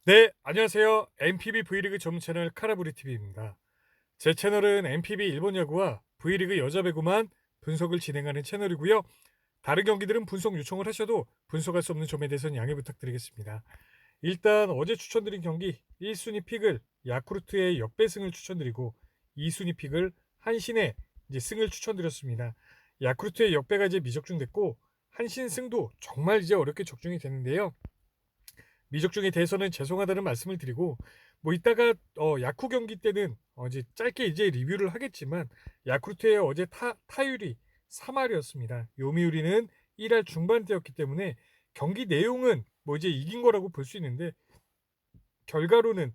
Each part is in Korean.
네, 안녕하세요. MPB V리그 전문 채널 카라브리TV입니다. 제 채널은 MPB 일본 야구와 V리그 여자 배구만 분석을 진행하는 채널이고요. 다른 경기들은 분석 요청을 하셔도 분석할 수 없는 점에 대해서는 양해 부탁드리겠습니다. 일단 어제 추천드린 경기 1순위 픽을 야쿠르트의 역배승을 추천드리고 2순위 픽을 한신의 이제 승을 추천드렸습니다. 야쿠르트의 역배가 이제 미적중됐고 한신 승도 정말 이제 어렵게 적중이 되는데요. 미적중에 대해서는 죄송하다는 말씀을 드리고 뭐 이따가 야쿠 경기 때는 이제 짧게 이제 리뷰를 하겠지만 야쿠르트의 어제 타율이 3할이었습니다. 요미우리는 1할 중반대였기 때문에 경기 내용은 뭐 이제 이긴 거라고 볼 수 있는데 결과로는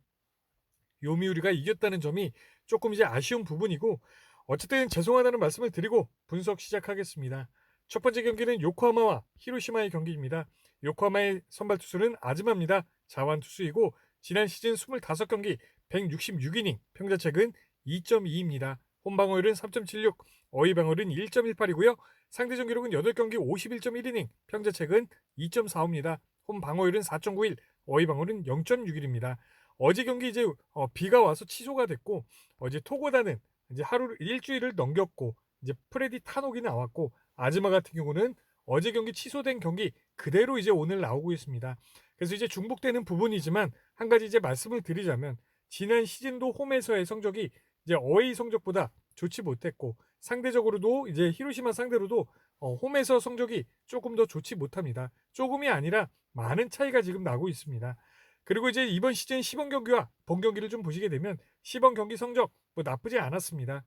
요미우리가 이겼다는 점이 조금 이제 아쉬운 부분이고 어쨌든 죄송하다는 말씀을 드리고 분석 시작하겠습니다. 첫 번째 경기는 요코하마와 히로시마의 경기입니다. 요코하마의 선발 투수는 아즈마입니다. 자완 투수이고 지난 시즌 25경기 166이닝, 평자책은 2.2입니다. 홈방어율은 3.76, 어휘방어율은 1.18이고요. 상대전 기록은 8경기 51.1이닝, 평자책은 2.45입니다. 홈방어율은 4.91, 어휘방어율은 0.61입니다. 어제 경기 이제 비가 와서 취소가 됐고 어제 토고다는 이제 하루 일주일을 넘겼고 이제 프레디 타녹이 나왔고 아즈마 같은 경우는 어제 경기 취소된 경기 그대로 이제 오늘 나오고 있습니다. 그래서 이제 중복되는 부분이지만 한 가지 이제 말씀을 드리자면 지난 시즌도 홈에서의 성적이 이제 어웨이 성적보다 좋지 못했고 상대적으로도 이제 히로시마 상대로도 홈에서 성적이 조금 더 좋지 못합니다. 조금이 아니라 많은 차이가 지금 나고 있습니다. 그리고 이제 이번 시즌 시범 경기와 본 경기를 좀 보시게 되면 시범 경기 성적 뭐 나쁘지 않았습니다.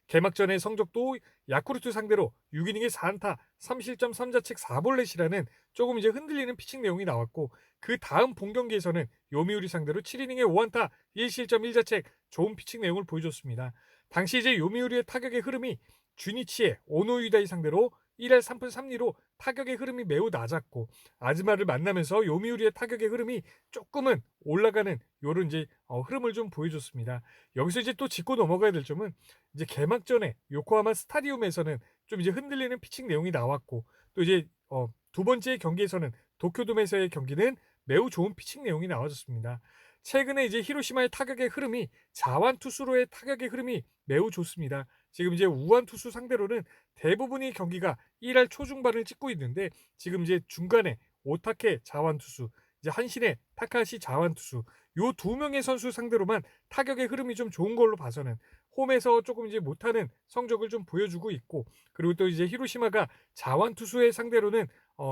개막전의 성적도 야쿠르트 상대로 6이닝에 4안타, 3실점 3자책 4볼넷이라는 조금 이제 흔들리는 피칭 내용이 나왔고 그 다음 본 경기에서는 요미우리 상대로 7이닝에 5안타, 1실점 1자책 좋은 피칭 내용을 보여줬습니다. 당시 이제 요미우리의 타격의 흐름이 주니치의 오노유다이 상대로 1할 3푼 3리로 타격의 흐름이 매우 낮았고 아즈마를 만나면서 요미우리의 타격의 흐름이 조금은 올라가는 요런 이제 흐름을 좀 보여줬습니다. 여기서 이제 또 짚고 넘어가야 될 점은 이제 개막전에 요코하마 스타디움에서는 좀 이제 흔들리는 피칭 내용이 나왔고 또 이제 두 번째 경기에서는 도쿄돔에서의 경기는 매우 좋은 피칭 내용이 나와줬습니다. 최근에 이제 히로시마의 타격의 흐름이 자완 투수로의 타격의 흐름이 매우 좋습니다. 지금 이제 우완 투수 상대로는 대부분의 경기가 1할 초중반을 찍고 있는데 지금 이제 중간에 오타케 자완 투수, 이제 한신의 타카시 자완 투수 요 두 명의 선수 상대로만 타격의 흐름이 좀 좋은 걸로 봐서는 홈에서 조금 이제 못하는 성적을 좀 보여주고 있고 그리고 또 이제 히로시마가 자완 투수의 상대로는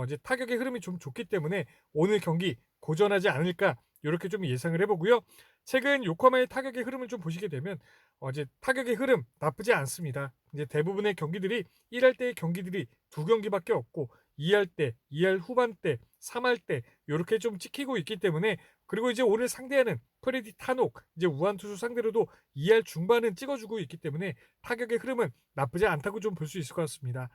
이제 타격의 흐름이 좀 좋기 때문에 오늘 경기 고전하지 않을까 이렇게 좀 예상을 해보고요. 최근 요코하마의 타격의 흐름을 좀 보시게 되면 이제 타격의 흐름 나쁘지 않습니다. 이제 대부분의 경기들이 1할 때의 경기들이 두 경기밖에 없고 2할 때, 2할 후반 때, 3할 때 이렇게 좀 찍히고 있기 때문에 그리고 이제 오늘 상대하는 프레디 타녹 이제 우한 투수 상대로도 2할 중반은 찍어주고 있기 때문에 타격의 흐름은 나쁘지 않다고 좀 볼 수 있을 것 같습니다.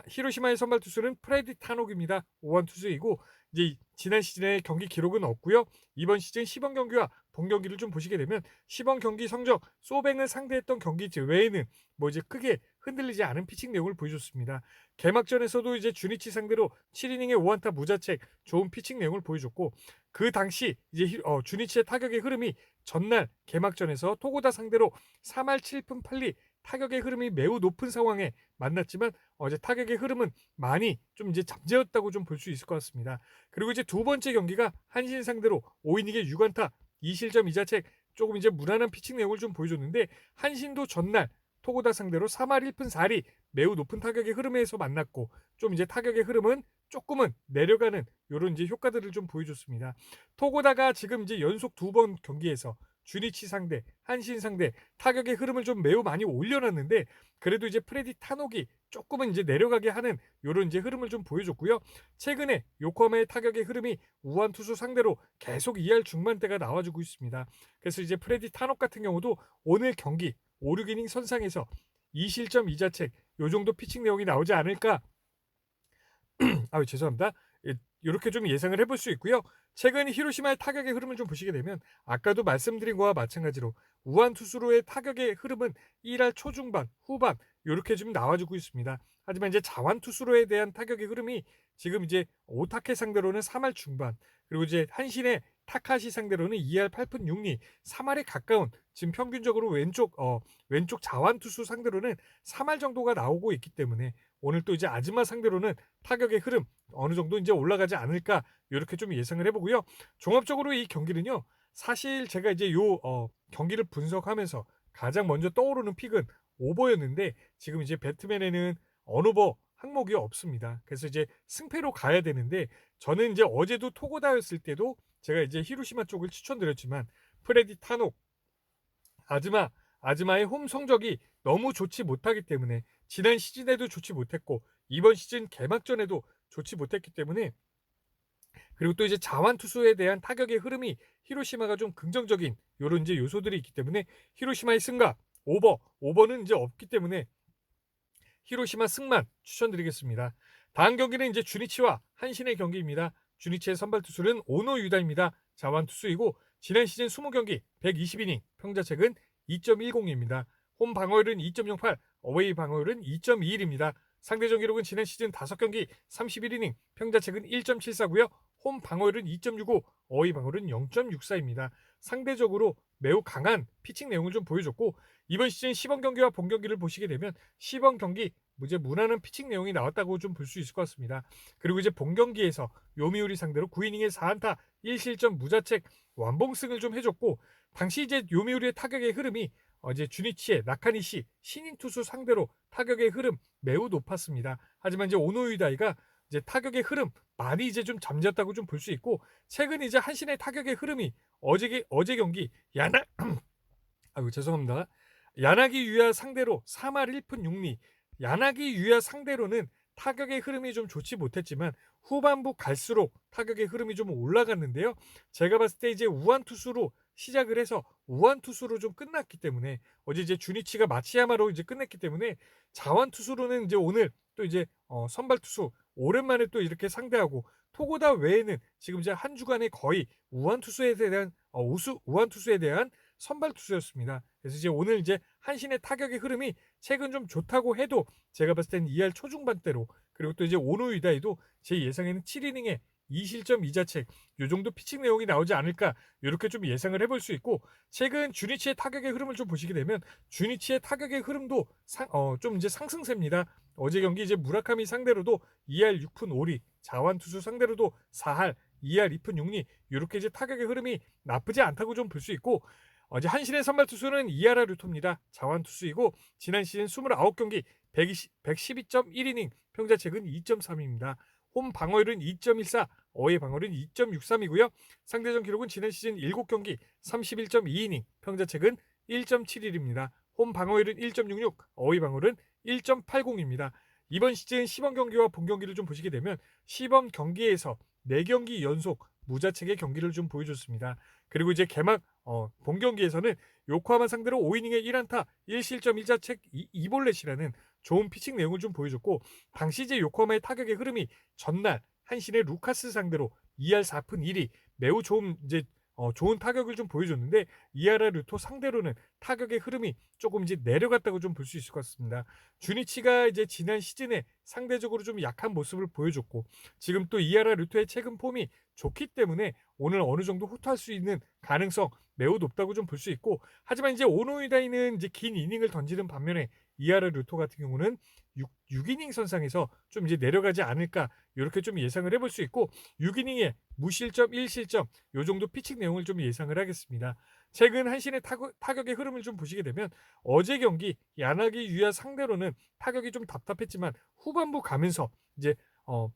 히로시마의 선발 투수는 프레디 타녹입니다. 우한 투수이고 이제 지난 시즌의 경기 기록은 없고요. 이번 시즌 시범 경기와 본 경기를 좀 보시게 되면 시범 경기 성적 소뱅을 상대했던 경기 외에는 뭐 이제 크게 흔들리지 않은 피칭 내용을 보여줬습니다. 개막전에서도 이제 주니치 상대로 7이닝에 5안타 무자책 좋은 피칭 내용을 보여줬고 그 당시 이제 주니치의 타격의 흐름이 전날 개막전에서 토고다 상대로 3할 7푼 8리 타격의 흐름이 매우 높은 상황에 만났지만 어제 타격의 흐름은 많이 좀 이제 잠재웠다고 좀 볼 수 있을 것 같습니다. 그리고 이제 두 번째 경기가 한신 상대로 5이닝에 6안타 2실점 2자책 조금 이제 무난한 피칭 내용을 좀 보여줬는데 한신도 전날 토고다 상대로 3할 1푼 4리 매우 높은 타격의 흐름에서 만났고 좀 이제 타격의 흐름은 조금은 내려가는 이런 이제 효과들을 좀 보여줬습니다. 토고다가 지금 이제 연속 두 번 경기에서 주니치 상대, 한신 상대 타격의 흐름을 좀 매우 많이 올려놨는데 그래도 이제 프레디 타녹이 조금은 이제 내려가게 하는 이런 이제 흐름을 좀 보여줬고요. 최근에 요코하마의 타격의 흐름이 우한 투수 상대로 계속 2할 중반대가 나와주고 있습니다. 그래서 이제 프레디 타녹 같은 경우도 오늘 경기 5, 6이닝 선상에서 2실점 2자책 요 정도 피칭 내용이 나오지 않을까 죄송합니다. 이렇게 좀 예상을 해볼 수 있고요. 최근 히로시마의 타격의 흐름을 좀 보시게 되면 아까도 말씀드린 거와 마찬가지로 우한 투수로의 타격의 흐름은 1할 초중반, 후반 이렇게 좀 나와주고 있습니다. 하지만 이제 자완 투수로에 대한 타격의 흐름이 지금 이제 오타케 상대로는 3할 중반 그리고 이제 한신의 타카시 상대로는 2할 8푼 6리 3할에 가까운 지금 평균적으로 왼쪽 자완 투수 상대로는 3할 정도가 나오고 있기 때문에 오늘 또 이제 아즈마 상대로는 타격의 흐름 어느 정도 이제 올라가지 않을까 이렇게 좀 예상을 해보고요. 종합적으로 이 경기는요. 사실 제가 이제 경기를 분석하면서 가장 먼저 떠오르는 픽은 오버였는데 지금 이제 배트맨에는 언오버 항목이 없습니다. 그래서 이제 승패로 가야 되는데 저는 이제 어제도 토고다였을 때도 제가 이제 히로시마 쪽을 추천드렸지만 프레디 타노 아즈마의 홈 성적이 너무 좋지 못하기 때문에 지난 시즌에도 좋지 못했고 이번 시즌 개막전에도 좋지 못했기 때문에 그리고 또 이제 자완 투수에 대한 타격의 흐름이 히로시마가 좀 긍정적인 요런 이제 요소들이 있기 때문에 히로시마의 승가 오버는 이제 없기 때문에 히로시마 승만 추천드리겠습니다. 다음 경기는 이제 주니치와 한신의 경기입니다. 주니치의 선발 투수는 오노 유다입니다. 자완 투수이고 지난 시즌 20경기 120이닝 평자책은 2.10입니다. 홈 방어율은 2.08, 어웨이 방어율은 2.21입니다. 상대전 기록은 지난 시즌 5경기 31이닝 평자책은 1.74고요. 홈 방어율은 2.65, 어웨이 방어율은 0.64입니다. 상대적으로 매우 강한 피칭 내용을 좀 보여줬고 이번 시즌 시범 경기와 본 경기를 보시게 되면 시범 경기 이제 무난한 피칭 내용이 나왔다고 좀 볼 수 있을 것 같습니다. 그리고 이제 본 경기에서 요미우리 상대로 9이닝에 4안타 1실점 무자책 완봉승을 좀 해줬고 당시 이제 요미우리의 타격의 흐름이 이제 주니치의 나카니시 신인 투수 상대로 타격의 흐름 매우 높았습니다. 하지만 이제 오노유다이가 이제 타격의 흐름 많이 이제 좀 잠겼다고 좀 볼 수 있고 최근 이제 한신의 타격의 흐름이 어제 경기 아이고 죄송합니다. 야나기 유야 상대로 3할 1푼 6리 야나기 유야 상대로는 타격의 흐름이 좀 좋지 못했지만 후반부 갈수록 타격의 흐름이 좀 올라갔는데요. 제가 봤을 때 이제 우완 투수로 시작을 해서 우완 투수로 좀 끝났기 때문에 어제 이제 주니치가 마치야마로 이제 끝냈기 때문에 자완 투수로는 이제 오늘 또 이제 선발 투수 오랜만에 또 이렇게 상대하고 토고다 외에는 지금 이제 한 주간에 거의 우완 투수에 대한 우완 투수에 대한 선발 투수였습니다. 그래서 이제 오늘 이제 한신의 타격의 흐름이 최근 좀 좋다고 해도 제가 봤을 때는 2할 초중반대로 그리고 또 이제 오노 유다이도 제 예상에는 7이닝에 2실점 2자책 요 정도 피칭 내용이 나오지 않을까 이렇게 좀 예상을 해볼 수 있고 최근 주니치의 타격의 흐름을 좀 보시게 되면 주니치의 타격의 흐름도 좀 이제 상승세입니다. 어제 경기 이제 무라카미 상대로도 2할 6푼 5리 자완 투수 상대로도 4할 2할 2푼 6리 이렇게 이제 타격의 흐름이 나쁘지 않다고 좀 볼 수 있고 어제 한신의 선발 투수는 이하라 류토입니다. 자완 투수이고 지난 시즌 29경기 112.1이닝 평자책은 2.3입니다. 홈 방어율은 2.14, 어웨이 방어율은 2.63이고요. 상대전 기록은 지난 시즌 7경기 31.2이닝 평자책은 1.71입니다. 홈 방어율은 1.66, 어웨이 방어율은 1.80입니다. 이번 시즌 시범 경기와 본 경기를 좀 보시게 되면 시범 경기에서 4경기 연속 무자책의 경기를 좀 보여줬습니다. 그리고 이제 본 경기에서는 요코하마 상대로 5이닝에 1안타 1실점 1자책 2볼넷이라는 좋은 피칭 내용을 좀 보여줬고 당시 이제 요코하마의 타격의 흐름이 전날 한신의 루카스 상대로 2할 4푼 1리 매우 좋은 좋은 타격을 좀 보여줬는데 이하라 류토 상대로는 타격의 흐름이 조금 이제 내려갔다고 좀 볼 수 있을 것 같습니다. 주니치가 이제 지난 시즌에 상대적으로 좀 약한 모습을 보여줬고 지금 또 이하라 류토의 최근 폼이 좋기 때문에 오늘 어느 정도 호투할 수 있는 가능성 매우 높다고 좀 볼 수 있고 하지만 이제 오노이다이는 이제 긴 이닝을 던지는 반면에 이하라 류토 같은 경우는 6이닝 선상에서 좀 이제 내려가지 않을까 이렇게 좀 예상을 해볼 수 있고 6이닝에 무실점 1실점 요 정도 피칭 내용을 좀 예상을 하겠습니다. 최근 한신의 타격의 흐름을 좀 보시게 되면 어제 경기 야나기 유야 상대로는 타격이 좀 답답했지만 후반부 가면서 이제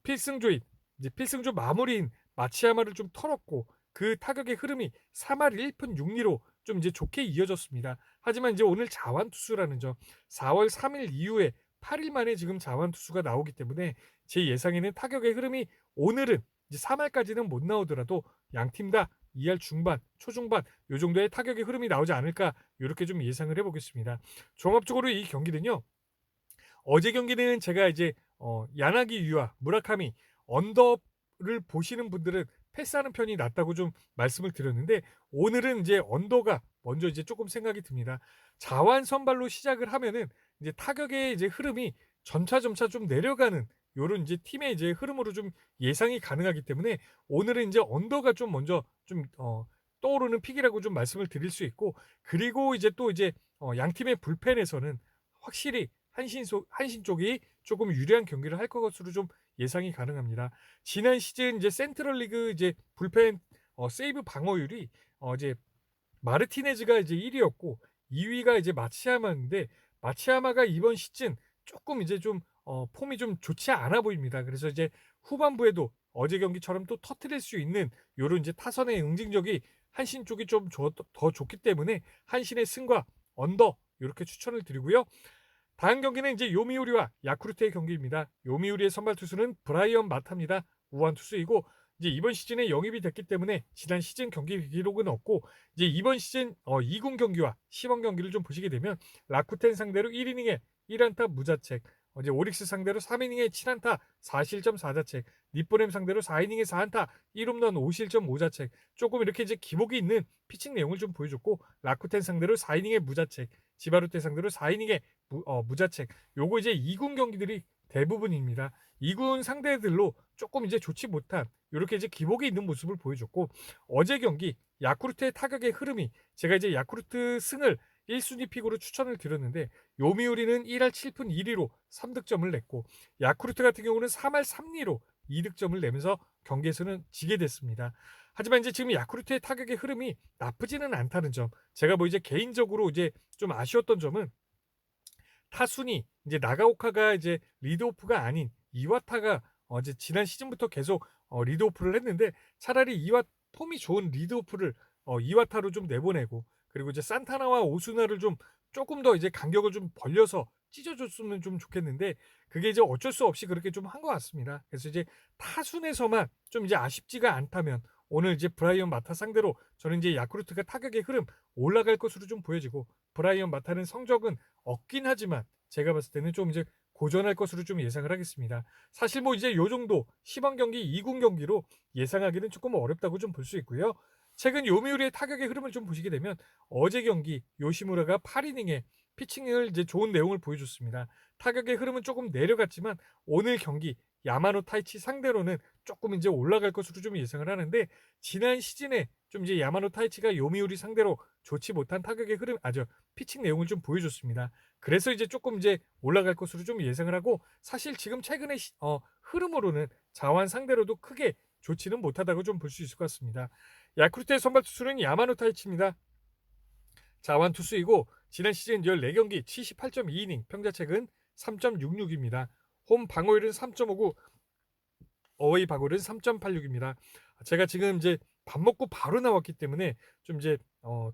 필승조 마무리인 마치야마를 좀 털었고 그 타격의 흐름이 3할 1푼 6리로 좀 이제 좋게 이어졌습니다. 하지만 이제 오늘 자완 투수라는 점 4월 3일 이후에 8일 만에 지금 자완 투수가 나오기 때문에 제 예상에는 타격의 흐름이 오늘은 이제 3할까지는 못 나오더라도 양팀 다 2할 중반, 초중반 요 정도의 타격의 흐름이 나오지 않을까 이렇게 좀 예상을 해보겠습니다. 종합적으로 이 경기는요. 어제 경기는 제가 이제 야나기 유아, 무라카미 언더를 보시는 분들은 패스하는 편이 낫다고 좀 말씀을 드렸는데 오늘은 이제 언더가 먼저 이제 조금 생각이 듭니다. 자완 선발로 시작을 하면은 이제 타격의 이제 흐름이 점차 좀 내려가는 요런 이제 팀의 이제 흐름으로 좀 예상이 가능하기 때문에 오늘은 인제 언더가 좀 먼저 좀 떠오르는 픽이라고 좀 말씀을 드릴 수 있고, 그리고 이제 또 이제 양팀의 불펜에서는 확실히 한신 쪽이 조금 유리한 경기를 할 것으로 좀 예상이 가능합니다. 지난 시즌 이제 센트럴 리그 이제 불펜 세이브 방어율이 이제 마르티네즈가 이제 1 위였고 2 위가 이제 마치야마인데, 마치야마가 이번 시즌 쪼끔 이제 좀 폼이 좀 좋지 않아 보입니다. 그래서 이제 후반부에도 어제 경기처럼 또 터뜨릴 수 있는 요런 이제 타선의 응징력이 한신 쪽이 좀 더 좋기 때문에 한신의 승과 언더 요렇게 추천을 드리고요. 다음 경기는 이제 요미우리와 야쿠르트의 경기입니다. 요미우리의 선발 투수는 브라이언 마타입니다. 우완 투수이고 이제 이번 시즌에 영입이 됐기 때문에 지난 시즌 경기 기록은 없고, 이제 이번 시즌 2군 경기와 시범 경기를 좀 보시게 되면 라쿠텐 상대로 1이닝에 1안타 무자책, 이제 오릭스 상대로 3이닝에 7안타 4실점 4자책, 니포넴 상대로 4이닝에 4안타 1홈런 5실점 5자책, 조금 이렇게 이제 기복이 있는 피칭 내용을 좀 보여줬고, 라쿠텐 상대로 4이닝에 무자책, 지바루테 상대로 4이닝에 무자책. 요거 이제 2군 경기들이 대부분입니다. 2군 상대들로 조금 이제 좋지 못한 요렇게 이제 기복이 있는 모습을 보여줬고, 어제 경기 야쿠르트의 타격의 흐름이, 제가 이제 야쿠르트 승을 1순위 픽으로 추천을 드렸는데 요미우리는 1할 7푼 1리로 3득점을 냈고, 야쿠르트 같은 경우는 3할 3리로 2득점을 내면서 경기에서는 지게 됐습니다. 하지만 이제 지금 야쿠르트의 타격의 흐름이 나쁘지는 않다는 점, 제가 뭐 이제 개인적으로 이제 좀 아쉬웠던 점은 타순이 이제 나가오카가 이제 리드오프가 아닌 이와타가 이제 지난 시즌부터 계속 리드오프를 했는데, 차라리 폼이 좋은 리드오프를 이와타로 좀 내보내고, 그리고 이제 산타나와 오수나를 좀 조금 더 이제 간격을 좀 벌려서 찢어줬으면 좀 좋겠는데, 그게 이제 어쩔 수 없이 그렇게 좀 한 것 같습니다. 그래서 이제 타순에서만 좀 이제 아쉽지가 않다면 오늘 이제 브라이언 마타 상대로 저는 이제 야쿠르트가 타격의 흐름 올라갈 것으로 좀 보여지고, 브라이언 마타는 성적은 없긴 하지만 제가 봤을 때는 좀 이제 고전할 것으로 좀 예상을 하겠습니다. 사실 뭐 이제 요 정도 시범 경기 2군 경기로 예상하기는 조금 어렵다고 좀 볼 수 있고요. 최근 요미우리의 타격의 흐름을 좀 보시게 되면 어제 경기 요시무라가 8이닝에 피칭을 이제 좋은 내용을 보여줬습니다. 타격의 흐름은 조금 내려갔지만 오늘 경기 야마노 타이치 상대로는 조금 이제 올라갈 것으로 좀 예상을 하는데, 지난 시즌에 좀 이제 야마노 타이치가 요미우리 상대로 좋지 못한 타격의 흐름, 피칭 내용을 좀 보여줬습니다. 그래서 이제 조금 이제 올라갈 것으로 좀 예상을 하고, 사실 지금 최근의 흐름으로는 자완 상대로도 크게 좋지는 못하다고 좀 볼 수 있을 것 같습니다. 야쿠르트의 선발 투수는 야마노 타이치입니다. 자완 투수이고 지난 시즌 14경기 78.2이닝, 평자책은 3.66입니다. 홈 방어율은 3.59, 어웨이 방어율은 3.86입니다. 제가 지금 이제 밥 먹고 바로 나왔기 때문에 좀 이제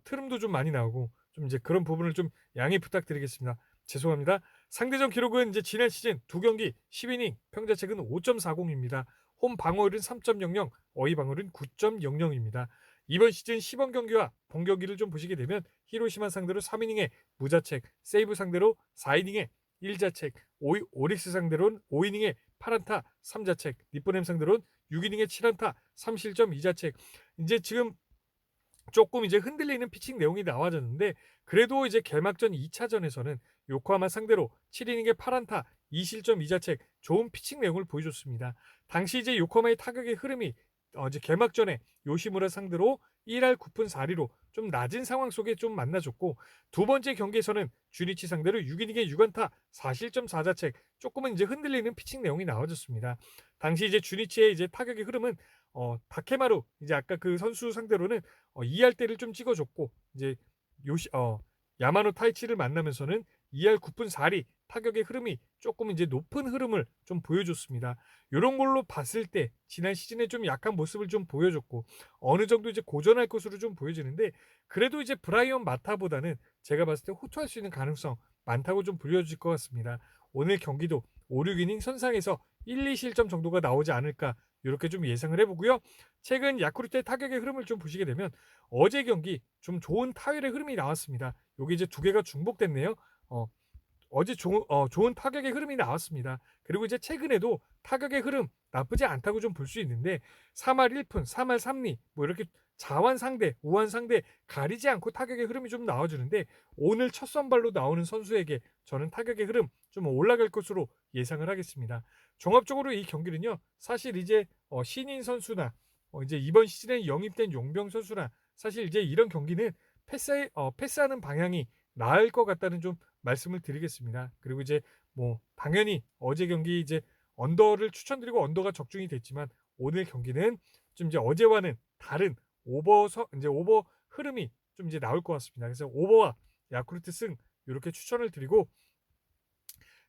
트름도 좀 많이 나오고 좀 이제 그런 부분을 좀 양해 부탁드리겠습니다. 죄송합니다. 상대전 기록은 이제 지난 시즌 2경기 10이닝, 평자책은 5.40입니다. 홈 방어율은 3.00, 어웨이 방어율은 9.00입니다. 이번 시즌 시범 경기와 본 경기를 좀 보시게 되면 히로시마 상대로 3이닝에 무자책, 세이브 상대로 4이닝에 1자책, 오릭스 상대로는 5이닝에 8안타 3자책, 니포넴 상대로는 6이닝에 7안타 3실점 2자책. 이제 지금 조금 이제 흔들리는 피칭 내용이 나와졌는데, 그래도 이제 개막전 2차전에서는 요코하마 상대로 7이닝에 8안타 2실점 2자책 좋은 피칭 내용을 보여줬습니다. 당시 이제 요코하마의 타격의 흐름이 이제 개막전에 요시무라 상대로 1할 9푼 4리로 좀 낮은 상황 속에 좀 만나줬고, 두 번째 경기에서는 주니치 상대로 6이닝에 6안타 4실점 4자책 조금은 이제 흔들리는 피칭 내용이 나와줬습니다. 당시 이제 주니치의 이제 타격의 흐름은 다케마루 이제 아까 그 선수 상대로는 2할 때를 좀 찍어줬고, 이제 요시 야마노 타이치를 만나면서는 2할 9푼 4리 타격의 흐름이 조금 이제 높은 흐름을 좀 보여줬습니다. 이런 걸로 봤을 때 지난 시즌에 좀 약한 모습을 좀 보여줬고 어느 정도 이제 고전할 것으로 좀 보여지는데, 그래도 이제 브라이언 마타보다는 제가 봤을 때 호투할 수 있는 가능성 많다고 좀 불려질 것 같습니다. 오늘 경기도 5, 6이닝 선상에서 1, 2실점 정도가 나오지 않을까 이렇게 좀 예상을 해보고요. 최근 야쿠르트의 타격의 흐름을 좀 보시게 되면 어제 경기 좀 좋은 타율의 흐름이 나왔습니다. 여기 이제 두 개가 중복됐네요. 어제 좋은 타격의 흐름이 나왔습니다. 그리고 이제 최근에도 타격의 흐름 나쁘지 않다고 좀 볼 수 있는데 3할 1푼, 3할 3리 뭐 이렇게 자완 상대, 우완 상대 가리지 않고 타격의 흐름이 좀 나와주는데, 오늘 첫 선발로 나오는 선수에게 저는 타격의 흐름 좀 올라갈 것으로 예상을 하겠습니다. 종합적으로 이 경기는요. 사실 이제 신인 선수나 이제 이번 시즌에 영입된 용병 선수나 사실 이제 이런 경기는 패스하는 방향이 나을 것 같다는 좀 말씀을 드리겠습니다. 그리고 이제 뭐 당연히 어제 경기 이제 언더를 추천드리고 언더가 적중이 됐지만 오늘 경기는 좀 이제 어제와는 다른 오버 흐름이 좀 이제 나올 것 같습니다. 그래서 오버와 야쿠르트 승 이렇게 추천을 드리고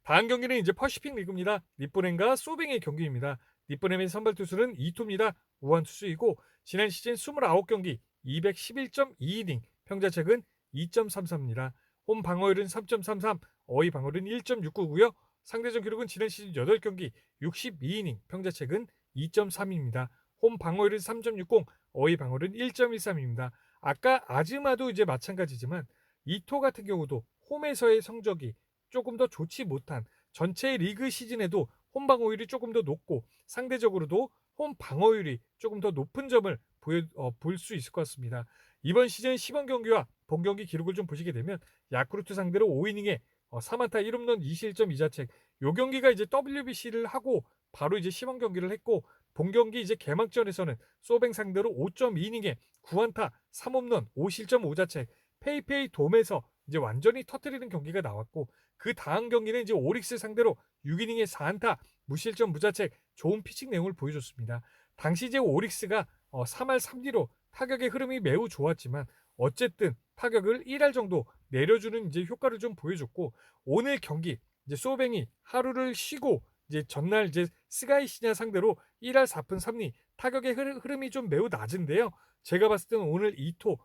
다음 경기는 이제 퍼시픽 리그입니다. 니포넨과 소뱅의 경기입니다. 니포넨의 선발 투수는 이토입니다. 우한 투수이고 지난 시즌 29경기 211.2이닝, 평자책은 2.33입니다. 홈 방어율은 3.33, 어휘 방어율은 1.69고요. 상대전 기록은 지난 시즌 8경기 62이닝, 평자책은 2.3입니다. 홈 방어율은 3.60, 어휘 방어율은 1.13입니다. 아까 아즈마도 이제 마찬가지지만 이토 같은 경우도 홈에서의 성적이 조금 더 좋지 못한 전체 리그 시즌에도 홈 방어율이 조금 더 높고 상대적으로도 홈 방어율이 조금 더 높은 점을 볼 수 있을 것 같습니다. 이번 시즌 시범 경기와 본 경기 기록을 좀 보시게 되면 야쿠르트 상대로 5이닝에 3안타 1홈런 2실점 2자책 요 경기가 이제 WBC를 하고 바로 이제 시범 경기를 했고 본 경기 이제 개막전에서는 소뱅 상대로 5.2이닝에 9안타 3홈런 5실점 5자책 페이페이 돔에서 이제 완전히 터트리는 경기가 나왔고 그 다음 경기는 이제 오릭스 상대로 6이닝에 4안타 무실점 무자책 좋은 피칭 내용을 보여줬습니다. 당시 이제 오릭스가 3할 3리로 타격의 흐름이 매우 좋았지만 어쨌든 타격을 1할 정도 내려주는 이제 효과를 좀 보여줬고 오늘 경기 이제 소뱅이 하루를 쉬고 이제 전날 이제 스가이시냐 상대로 1할 4푼 3리 타격의 흐름이 좀 매우 낮은데요. 제가 봤을 때는 오늘 2토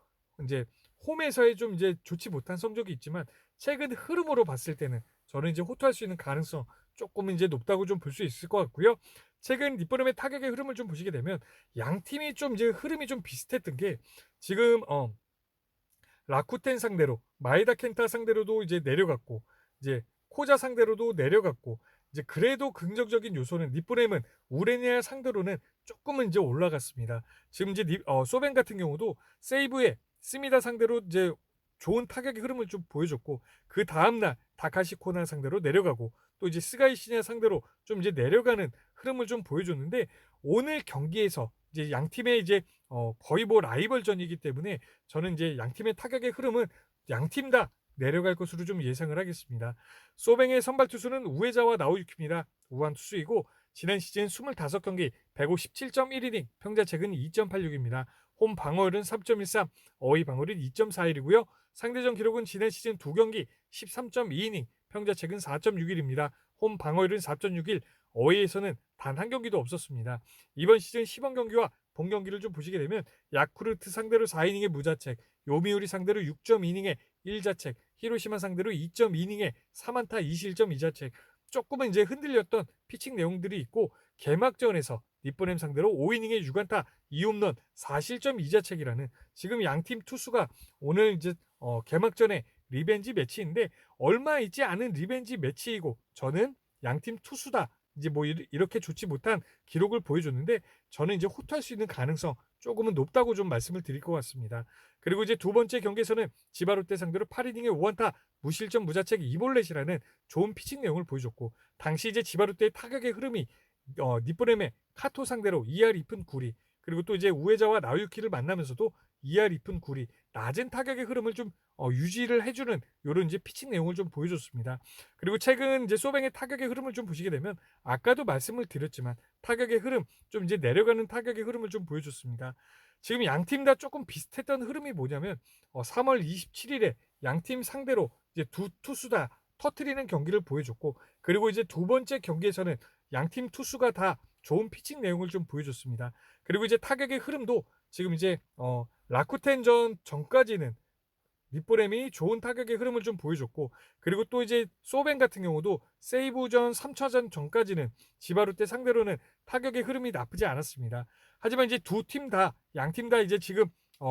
이제 홈에서의 좀 이제 좋지 못한 성적이 있지만 최근 흐름으로 봤을 때는 저는 이제 호투할 수 있는 가능성 조금 이제 높다고 좀 볼 수 있을 것 같고요. 최근 니포름의 타격의 흐름을 좀 보시게 되면 양 팀이 좀 이제 흐름이 좀 비슷했던 게 지금 라쿠텐 상대로 마에다 켄타 상대로도 이제 내려갔고 이제 코자 상대로도 내려갔고 이제 그래도 긍정적인 요소는 니포렘은 우레니아 상대로는 조금은 이제 올라갔습니다. 지금 이제 소벤 같은 경우도 세이브에 스미다 상대로 이제 좋은 타격의 흐름을 좀 보여줬고 그 다음날 다카시 코나 상대로 내려가고 또 이제 스가이 시냐 상대로 좀 이제 내려가는 흐름을 좀 보여줬는데 오늘 경기에서 이제 양 팀의 이제 거의 뭐 라이벌전이기 때문에 저는 이제 양 팀의 타격의 흐름은 양 팀 다 내려갈 것으로 좀 예상을 하겠습니다. 소뱅의 선발 투수는 우에자와 나오유키입니다. 우한 투수이고 지난 시즌 25경기 157.1이닝, 평자책은 2.86입니다. 홈 방어율은 3.13, 어휘 방어율은 2.41이고요. 상대전 기록은 지난 시즌 2경기 13.2이닝, 평자책은 4.61입니다. 홈 방어율은 4.61, 어휘에서는 단 한 경기도 없었습니다. 이번 시즌 시범 경기와 본 경기를 좀 보시게 되면 야쿠르트 상대로 4이닝의 무자책, 요미우리 상대로 6.2이닝의 1자책, 히로시마 상대로 2.2이닝의 3안타 2실점 2자책 조금은 이제 흔들렸던 피칭 내용들이 있고 개막전에서 니포넴 상대로 5이닝의 6안타 2홈런 4실점 2자책이라는 지금 양팀 투수가 오늘 이제 개막전에 리벤지 매치인데 얼마 있지 않은 리벤지 매치이고 저는 양팀 투수다 이제 뭐 이렇게 좋지 못한 기록을 보여줬는데 저는 이제 호투할 수 있는 가능성 조금은 높다고 좀 말씀을 드릴 것 같습니다. 그리고 이제 두 번째 경기에서는 지바롯데 상대로 8이닝의 5안타 무실점 무자책 2볼넷이라는 좋은 피칭 내용을 보여줬고 당시 이제 지바롯데의 타격의 흐름이 니포렘의 카토 상대로 2할 2푼 9리 그리고 또 이제 우에자와 나유키를 만나면서도 2할 2푼 9리 낮은 타격의 흐름을 좀 유지를 해주는 이런 이제 피칭 내용을 좀 보여줬습니다. 그리고 최근 이제 소뱅의 타격의 흐름을 좀 보시게 되면 아까도 말씀을 드렸지만 타격의 흐름 좀 이제 내려가는 타격의 흐름을 좀 보여줬습니다. 지금 양 팀 다 조금 비슷했던 흐름이 뭐냐면 3월 27일에 양 팀 상대로 이제 두 투수 다 터트리는 경기를 보여줬고 그리고 이제 두 번째 경기에서는 양 팀 투수가 다 좋은 피칭 내용을 좀 보여줬습니다. 그리고 이제 타격의 흐름도 지금 이제 라쿠텐전 전까지는 밑보렘이 좋은 타격의 흐름을 좀 보여줬고 그리고 또 이제 소벤 같은 경우도 세이브전 3차전 전까지는 지바루테 상대로는 타격의 흐름이 나쁘지 않았습니다. 하지만 이제 두 팀 다 양 팀 다 이제 지금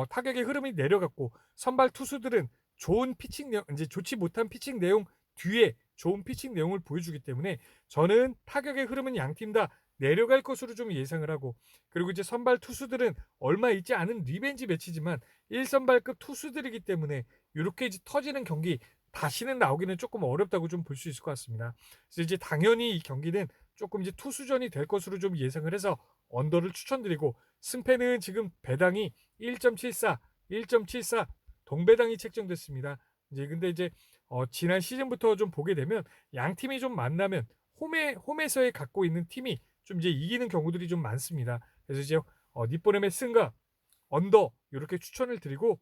타격의 흐름이 내려갔고 선발 투수들은 좋은 피칭 내용 이제 좋지 못한 피칭 내용 뒤에 좋은 피칭 내용을 보여주기 때문에 저는 타격의 흐름은 양 팀 다 내려갈 것으로 좀 예상을 하고 그리고 이제 선발 투수들은 얼마 있지 않은 리벤지 매치지만 1선발급 투수들이기 때문에 이렇게 이제 터지는 경기 다시는 나오기는 조금 어렵다고 좀 볼 수 있을 것 같습니다. 그래서 이제 당연히 이 경기는 조금 이제 투수전이 될 것으로 좀 예상을 해서 언더를 추천드리고, 승패는 지금 배당이 1.74, 1.74 동배당이 책정됐습니다. 이제 근데 이제 지난 시즌부터 좀 보게 되면 양 팀이 좀 만나면 홈에서의 갖고 있는 팀이 좀 이제 이기는 경우들이 좀 많습니다. 그래서 이제 니뽀넴의 승과 언더 이렇게 추천을 드리고,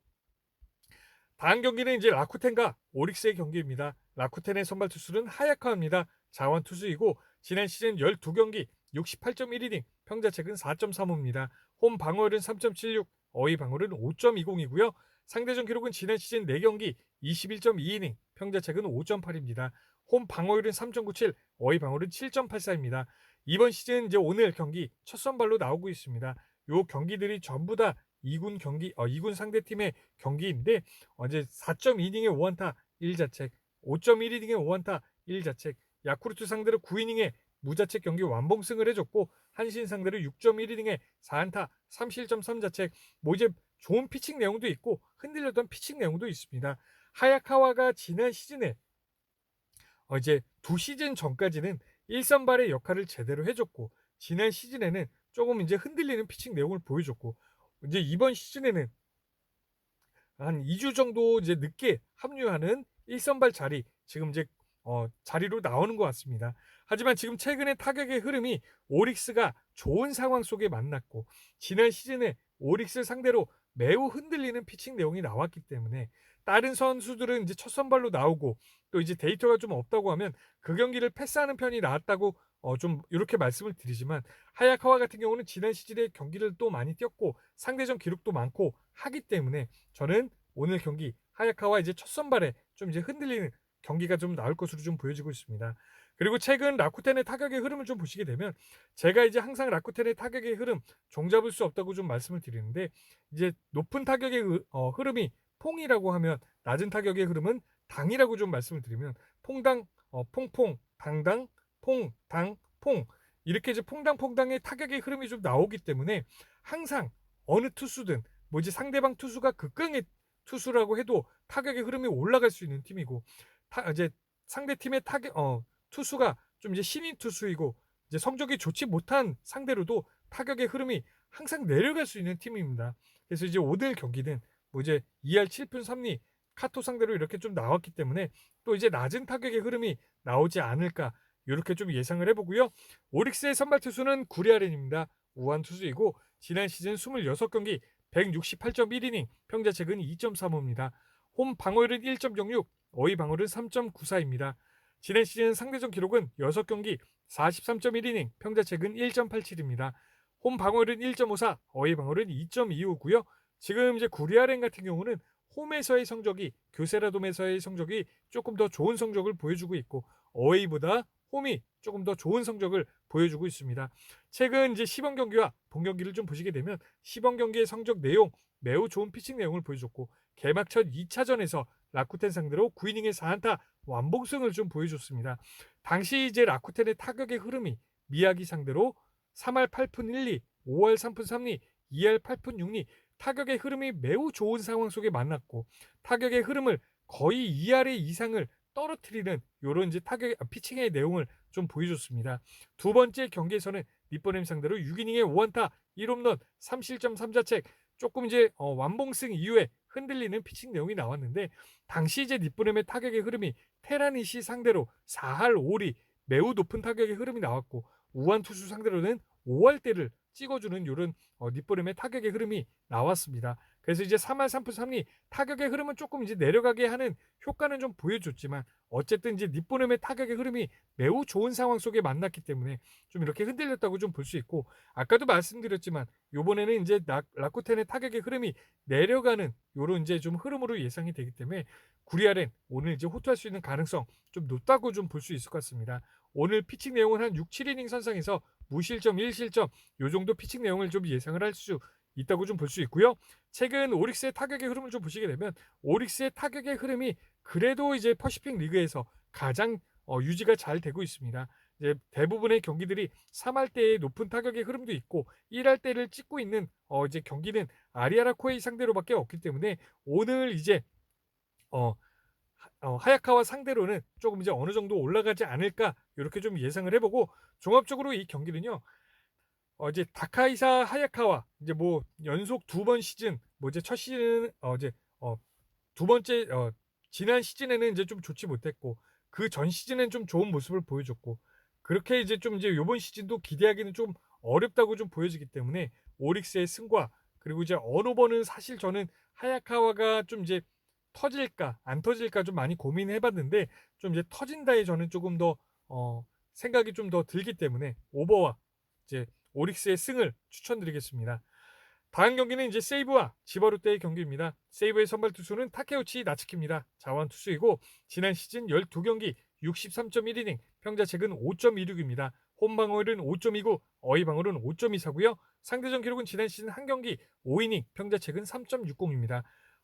다음 경기는 이제 라쿠텐과 오릭스의 경기입니다. 라쿠텐의 선발 투수는 하야카입니다. 자원 투수이고 지난 시즌 12경기 68.1이닝, 평자책은 4.35입니다. 홈 방어율은 3.76, 어휘 방어율은 5.20이고요. 상대전 기록은 지난 시즌 4경기 21.2이닝, 평자책은 5.8입니다. 홈 방어율은 3.97, 어휘 방어율은 7.84입니다. 이번 시즌 이제 오늘 경기 첫 선발로 나오고 있습니다. 요 경기들이 전부 다 2군 상대팀의 경기인데, 이제 4.2이닝에 5안타 1자책, 5.1이닝에 5안타 1자책, 야쿠르트 상대로 9이닝에 무자책 경기 완봉승을 해줬고, 한신 상대로 6.1이닝에 4안타 3실점 3자책, 뭐 이제 좋은 피칭 내용도 있고 흔들렸던 피칭 내용도 있습니다. 하야카와가 지난 시즌에 이제 2시즌 전까지는 1선발의 역할을 제대로 해줬고, 지난 시즌에는 조금 이제 흔들리는 피칭 내용을 보여줬고, 이제 이번 시즌에는 한 2주 정도 이제 늦게 합류하는 1선발 자리, 지금 이제 자리로 나오는 것 같습니다. 하지만 지금 최근의 타격의 흐름이 오릭스가 좋은 상황 속에 만났고, 지난 시즌에 오릭스 상대로 매우 흔들리는 피칭 내용이 나왔기 때문에 다른 선수들은 이제 첫 선발로 나오고 또 이제 데이터가 좀 없다고 하면 그 경기를 패스하는 편이 나았다고 좀 이렇게 말씀을 드리지만, 하야카와 같은 경우는 지난 시즌에 경기를 또 많이 뛰었고 상대전 기록도 많고 하기 때문에 저는 오늘 경기 하야카와 이제 첫 선발에 좀 이제 흔들리는 경기가 좀 나올 것으로 좀 보여지고 있습니다. 그리고 최근 라쿠텐의 타격의 흐름을 좀 보시게 되면, 제가 이제 항상 라쿠텐의 타격의 흐름 종잡을 수 없다고 좀 말씀을 드리는데, 이제 높은 타격의 흐름이 퐁이라고 하면 낮은 타격의 흐름은 당이라고 좀 말씀을 드리면, 퐁당 퐁퐁 당당 퐁 당 퐁, 이렇게 이제 퐁당퐁당의 타격의 흐름이 좀 나오기 때문에 항상 어느 투수든 뭐지 상대방 투수가 극강의 투수라고 해도 타격의 흐름이 올라갈 수 있는 팀이고, 이제 상대 팀의 투수가 좀 이제 신인 투수이고 이제 성적이 좋지 못한 상대로도 타격의 흐름이 항상 내려갈 수 있는 팀입니다. 그래서 이제 오늘 경기는 뭐 이제 2할 7푼 3리 카토 상대로 이렇게 좀 나왔기 때문에 또 이제 낮은 타격의 흐름이 나오지 않을까 이렇게 좀 예상을 해보고요. 오릭스의 선발 투수는 구리아렌입니다. 우한 투수이고 지난 시즌 26경기 168.1이닝, 평자책은 2.35입니다. 홈 방어율은 1.06, 어휘 방어율은 3.94입니다. 지난 시즌 상대전 기록은 6경기 43.1이닝, 평자책은 1.87입니다. 홈 방어율은 1.54, 어휘 방어율은 2.25고요. 지금 이제 구리아렌 같은 경우는 홈에서의 성적이, 교세라돔에서의 성적이 조금 더 좋은 성적을 보여주고 있고, 어웨이보다 홈이 조금 더 좋은 성적을 보여주고 있습니다. 최근 이제 시범 경기와 본 경기를 좀 보시게 되면 시범 경기의 성적 내용 매우 좋은 피칭 내용을 보여줬고, 개막전 2차전에서 라쿠텐 상대로 9이닝에 4안타 완봉승을 좀 보여줬습니다. 당시 이제 라쿠텐의 타격의 흐름이 미야기 상대로 3할 8푼 1리, 5할 3푼 3리, 2할 8푼 6리, 타격의 흐름이 매우 좋은 상황 속에 만났고, 타격의 흐름을 거의 2할의 이상을 떨어뜨리는 이런 이제 피칭의 내용을 좀 보여줬습니다. 두 번째 경기에서는 니뽀넴 상대로 6이닝에 5안타 1홈런 3실점 3자책, 조금 이제 완봉승 이후에 흔들리는 피칭 내용이 나왔는데, 당시 이제 니뽀넴의 타격의 흐름이 테라니시 상대로 4할 5리 매우 높은 타격의 흐름이 나왔고, 우한 투수 상대로는 5할대를 찍어주는 이런 니뽀넴의 타격의 흐름이 나왔습니다. 그래서 이제 3할 3푼 3리 타격의 흐름은 조금 이제 내려가게 하는 효과는 좀 보여줬지만, 어쨌든 이제 니뽀넴의 타격의 흐름이 매우 좋은 상황 속에 만났기 때문에 좀 이렇게 흔들렸다고 좀 볼 수 있고, 아까도 말씀드렸지만 이번에는 이제 라쿠텐의 타격의 흐름이 내려가는 이런 이제 좀 흐름으로 예상이 되기 때문에 구리아렌 오늘 이제 호투할 수 있는 가능성 좀 높다고 좀 볼 수 있을 것 같습니다. 오늘 피칭 내용은 한 6, 7이닝 선상에서 무실점 1실점 요 정도 피칭 내용을 좀 예상을 할 수 있다고 좀 볼 수 있고요. 최근 오릭스의 타격의 흐름을 좀 보시게 되면 오릭스의 타격의 흐름이 그래도 이제 퍼시픽 리그에서 가장 유지가 잘 되고 있습니다. 이제 대부분의 경기들이 3할대의 높은 타격의 흐름도 있고 1할대를 찍고 있는 이제 경기는 아리아나 코에이 상대로밖에 없기 때문에 오늘 이제 하야카와 상대로는 조금 이제 어느 정도 올라가지 않을까 이렇게 좀 예상을 해보고 종합적으로 이 경기는요. 이제 다카이사 하야카와 이제 뭐 연속 두 번 시즌 뭐 이제 첫 시즌은 이제 두 번째 지난 시즌에는 이제 좀 좋지 못했고 그 전 시즌엔 좀 좋은 모습을 보여줬고 그렇게 이제 좀 이제 요번 시즌도 기대하기는 좀 어렵다고 좀 보여지기 때문에 오릭스의 승과 그리고 이제 어느 번은 사실 저는 하야카와가 좀 이제 터질까 안 터질까 좀 많이 고민해 봤는데 좀 이제 터진다에 저는 조금 더 생각이 좀 더 들기 때문에 오버와 이제 오릭스의 승을 추천드리겠습니다. 다음 경기는 이제 세이브와 지바롯데의 경기입니다. 세이브의 선발 투수는 타케우치 나츠키입니다. 자완 투수이고 지난 시즌 12경기 63.1이닝, 평자책은 5.26입니다. 홈 방어율은 5.29, 어이 방어율은 5.24고요. 상대전 기록은 지난 시즌 한 경기 5이닝, 평자책은 3.60입니다.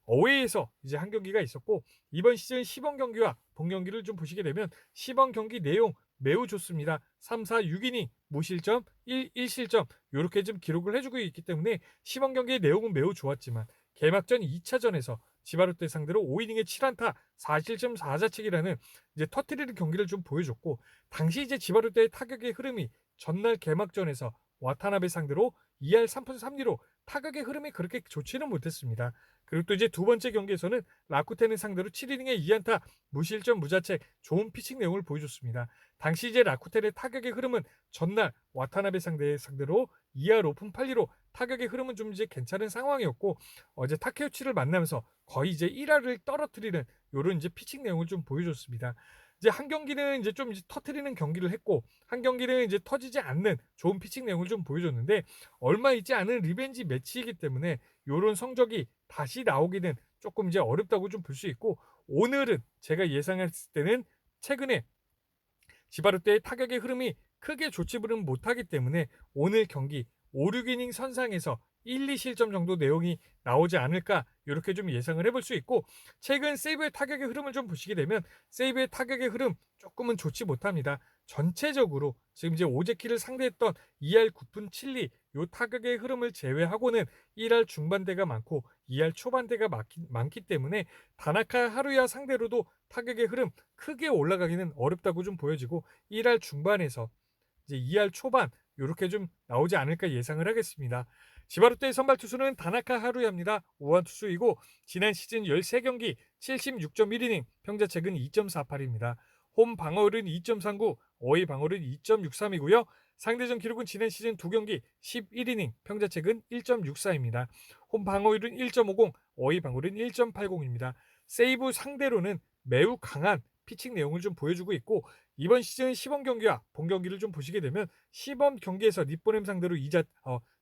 어웨이에서 이제 한 경기가 있었고 이번 시즌 시범 경기와 본 경기를 좀 보시게 되면 시범 경기 내용 매우 좋습니다. 3, 4, 6이닝 무실점, 1실점 이렇게 좀 기록을 해주고 있기 때문에 시범 경기의 내용은 매우 좋았지만 개막전 2차전에서 지바롯데 상대로 5이닝에 7안타 4실점 4자책이라는 이제 터트리는 경기를 좀 보여줬고 당시 이제 지바롯데의 타격의 흐름이 전날 개막전에서 와타나베 상대로 2할 3푼 3리로 타격의 흐름이 그렇게 좋지는 못했습니다. 그리고 또 이제 두 번째 경기에서는 라쿠텐을 상대로 7이닝에 2안타 무실점 무자책 좋은 피칭 내용을 보여줬습니다. 당시 이제 라쿠텐의 타격의 흐름은 전날 와타나베 상대로 2할 5푼 8리로 타격의 흐름은 좀 이제 괜찮은 상황이었고 어제 타케우치를 만나면서 거의 이제 1할을 떨어뜨리는 이런 이제 피칭 내용을 좀 보여줬습니다. 이제 한 경기는 이제 좀 이제 터트리는 경기를 했고 한 경기는 이제 터지지 않는 좋은 피칭 내용을 좀 보여줬는데 얼마 있지 않은 리벤지 매치이기 때문에 이런 성적이 다시 나오기는 조금 이제 어렵다고 좀 볼 수 있고 오늘은 제가 예상했을 때는 최근에 지바르테의 타격의 흐름이 크게 좋지는 못하기 때문에 오늘 경기 5, 6이닝 선상에서 1, 2실점 정도 내용이 나오지 않을까 이렇게 좀 예상을 해볼 수 있고 최근 세이브의 타격의 흐름을 좀 보시게 되면 세이브의 타격의 흐름 조금은 좋지 못합니다. 전체적으로 지금 이제 오제키를 상대했던 2할 9푼 7리 요 타격의 흐름을 제외하고는 1할 중반대가 많고 2할 초반대가 많기 때문에 다나카 하루야 상대로도 타격의 흐름 크게 올라가기는 어렵다고 좀 보여지고 1할 중반에서 이제 2할 초반 이렇게 좀 나오지 않을까 예상을 하겠습니다. 지바롯데의 선발 투수는 다나카 하루야입니다. 5원 투수이고 지난 시즌 13경기 76.1이닝, 평자책은 2.48입니다. 홈 방어율은 2.39, 어이 방어율은 2.63이고요. 상대전 기록은 지난 시즌 2경기 11이닝, 평자책은 1.64입니다. 홈 방어율은 1.50, 어이 방어율은 1.80입니다. 세이브 상대로는 매우 강한 피칭 내용을 좀 보여주고 있고 이번 시즌 시범 경기와 본 경기를 좀 보시게 되면 시범 경기에서 닛보넴 상대로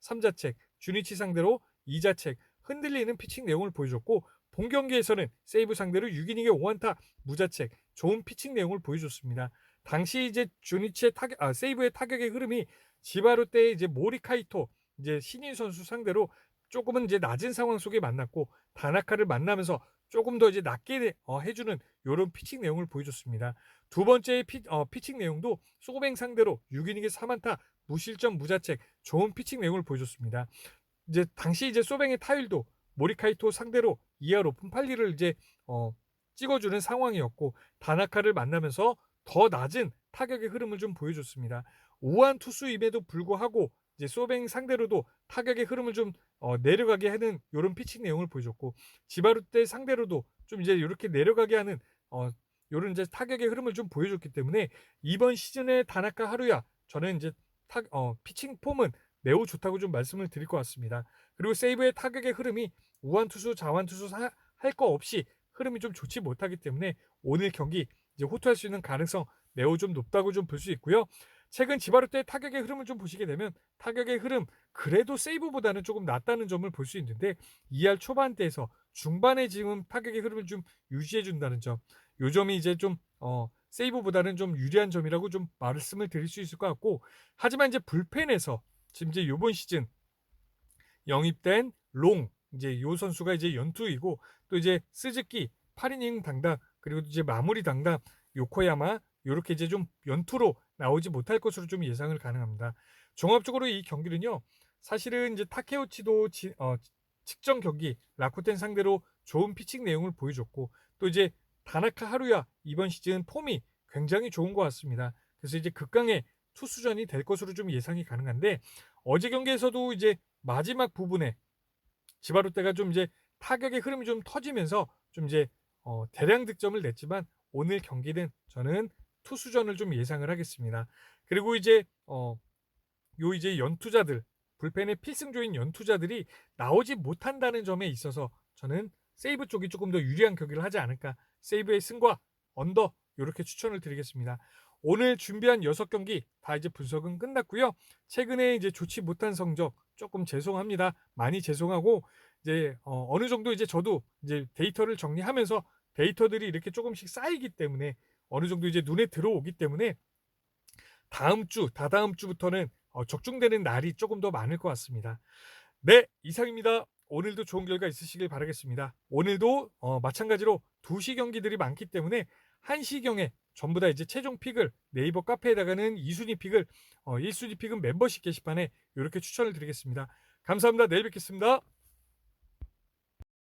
3자책, 주니치 상대로 2자책 흔들리는 피칭 내용을 보여줬고 본 경기에서는 세이브 상대로 6이닝에 5안타 무자책 좋은 피칭 내용을 보여줬습니다. 당시 이제 주니치의 세이브의 타격의 흐름이 지바롯데의 이제 모리카이토 이제 신인 선수 상대로 조금은 이제 낮은 상황 속에 만났고 다나카를 만나면서 조금 더 이제 낮게 해주는 이런 피칭 내용을 보여줬습니다. 두 번째 피칭 내용도 소뱅 상대로 6이닝에 3안타 무실점 무자책 좋은 피칭 내용을 보여줬습니다. 이제 당시 이제 소뱅의 타율도 모리카이토 상대로 2할 5푼 8리를 이제 찍어주는 상황이었고 다나카를 만나면서 더 낮은 타격의 흐름을 좀 보여줬습니다. 우한 투수임에도 불구하고 이제 소뱅 상대로도 타격의 흐름을 좀 내려가게 하는 이런 피칭 내용을 보여줬고 지바루테 상대로도 좀 이제 이렇게 내려가게 하는 이런 이제 타격의 흐름을 좀 보여줬기 때문에 이번 시즌의 다나카 하루야 저는 이제 피칭 폼은 매우 좋다고 좀 말씀을 드릴 것 같습니다. 그리고 세이브의 타격의 흐름이 우한 투수, 자완 투수 할 거 없이 흐름이 좀 좋지 못하기 때문에 오늘 경기 이제 호투할 수 있는 가능성 매우 좀 높다고 좀 볼 수 있고요. 최근 지바르테의 타격의 흐름을 좀 보시게 되면 타격의 흐름 그래도 세이브보다는 조금 낫다는 점을 볼 수 있는데 2할 초반대에서 중반에 지금 타격의 흐름을 좀 유지해 준다는 점, 요 점이 이제 좀 세이브보다는 좀 유리한 점이라고 좀 말씀을 드릴 수 있을 것 같고 하지만 이제 불펜에서 지금 이제 요번 시즌 영입된 롱 이제 요 선수가 이제 연투이고 또 이제 스즈키 8이닝 당당 그리고 이제 마무리 당당 요코야마 요렇게 이제 좀 연투로 나오지 못할 것으로 좀 예상을 가능합니다. 종합적으로 이 경기는요. 사실은 이제 타케우치도 직전 경기 라쿠텐 상대로 좋은 피칭 내용을 보여줬고 또 이제 다나카 하루야 이번 시즌 폼이 굉장히 좋은 것 같습니다. 그래서 이제 극강의 투수전이 될 것으로 좀 예상이 가능한데 어제 경기에서도 이제 마지막 부분에 지바롯데가 좀 이제 타격의 흐름이 좀 터지면서 좀 이제 대량 득점을 냈지만 오늘 경기는 저는 투수전을 좀 예상을 하겠습니다. 그리고 이제 요 이제 연투자들 불펜의 필승조인 연투자들이 나오지 못한다는 점에 있어서 저는 세이브 쪽이 조금 더 유리한 경기를 하지 않을까. 세이브의 승과 언더 이렇게 추천을 드리겠습니다. 오늘 준비한 6경기 다 이제 분석은 끝났고요. 최근에 이제 좋지 못한 성적 조금 죄송합니다. 많이 죄송하고 이제 어느 정도 이제 저도 이제 데이터를 정리하면서 데이터들이 이렇게 조금씩 쌓이기 때문에 어느 정도 이제 눈에 들어오기 때문에 다음 주, 다다음 주부터는 적중되는 날이 조금 더 많을 것 같습니다. 네, 이상입니다. 오늘도 좋은 결과 있으시길 바라겠습니다. 오늘도 마찬가지로 2시 경기들이 많기 때문에 1시경에 전부 다 이제 최종 픽을 네이버 카페에다가는 2순위 픽을 1순위 픽은 멤버십 게시판에 이렇게 추천을 드리겠습니다. 감사합니다. 내일 뵙겠습니다.